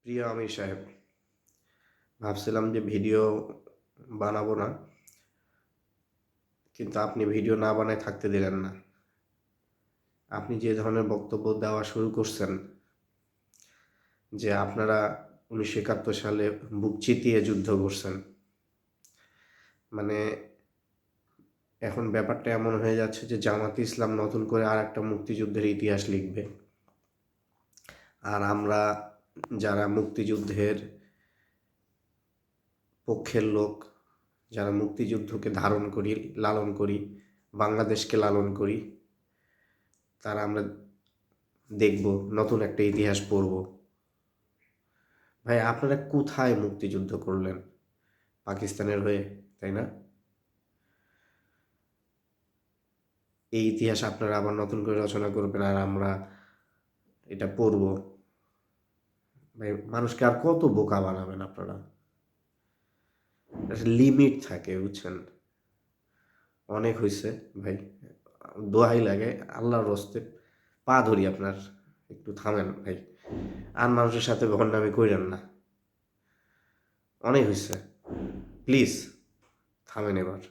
প্রিয় আমির সাহেব, ভাবছিলাম যে ভিডিও বানাবো না, কিন্তু আপনি ভিডিও না বানায় থাকতে দিলেন না। আপনি যে ধরনের বক্তব্য দেওয়া শুরু করছেন যে আপনারা 1971 সালে বুক চিতিয়ে যুদ্ধ করছেন, মানে এখন ব্যাপারটা এমন হয়ে যাচ্ছে যে জামাত ইসলাম নতুন করে আর একটা মুক্তিযুদ্ধের ইতিহাস লিখবে। আর আমরা যারা মুক্তিযুদ্ধের পক্ষের লোক, যারা মুক্তিযুদ্ধকে ধারণ করি, লালন করি, বাংলাদেশকে লালন করি, তারা আমরা দেখব নতুন একটা ইতিহাস পড়ব। ভাই, আপনারা কোথায় মুক্তিযুদ্ধ করলেন? পাকিস্তানের হয়ে, তাই না? এই ইতিহাস আপনারা আবার নতুন করে রচনা করবেন আর আমরা এটা পড়ব। ভাই, মানুষকে আর কত বোকা বানাবেন আপনারা? একটা লিমিট থাকে, বুঝছেন? অনেক হয়েছে ভাই, দোহাই লাগে, আল্লাহর রস্তে পা ধরি আপনার, একটু থামেন ভাই। আর মানুষের সাথে ভণ্ডামি কইরেন না, অনেক হয়েছে, প্লিজ থামেন এবার।